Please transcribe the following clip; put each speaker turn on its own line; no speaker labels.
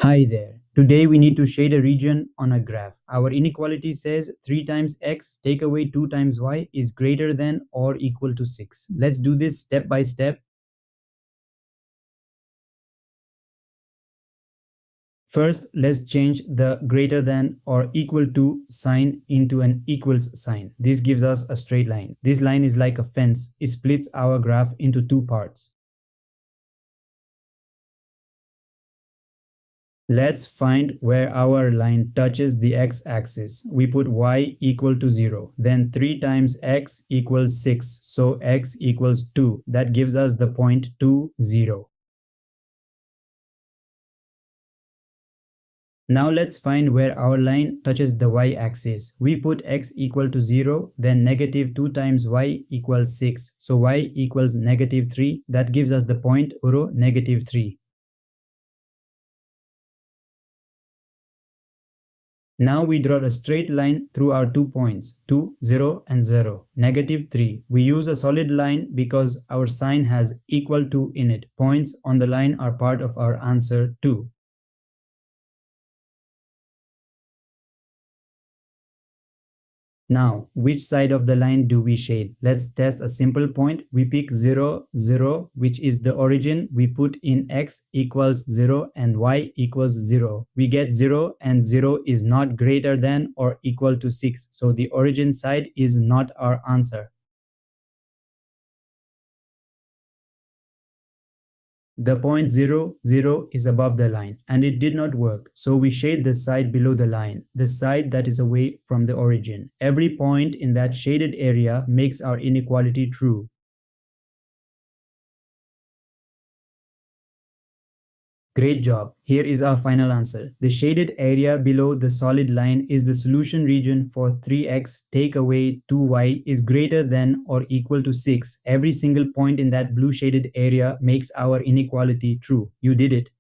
Hi there. Today we need to shade a region on a graph. Our inequality says 3 times x take away 2 times y is greater than or equal to 6. Let's do this step by step. First, let's change the greater than or equal to sign into an equals sign. This gives us a straight line. This line is like a fence. It splits our graph into two parts. Let's find where our line touches the x-axis. We put y equal to 0. Then 3 times x equals 6. So x equals 2. That gives us the point 2, 0. Now let's find where our line touches the y-axis. We put x equal to 0. Then negative 2 times y equals 6. So y equals negative 3. That gives us the point 0, negative 3. Now we draw a straight line through our 2 points, 2, 0 and 0, negative 3. We use a solid line because our sign has equal to in it. Points on the line are part of our answer 2. Now, which side of the line do we shade? Let's test a simple point. We pick 0, 0, which is the origin. We put in x equals 0 and y equals 0. We get 0 and 0 is not greater than or equal to 6. So the origin side is not our answer. The point 0, 0 is above the line and it did not work, so we shade the side below the line, the side that is away from the origin. Every point in that shaded area makes our inequality true. Great job. Here is our final answer. The shaded area below the solid line is the solution region for 3x take away 2y is greater than or equal to 6. Every single point in that blue shaded area makes our inequality true. You did it.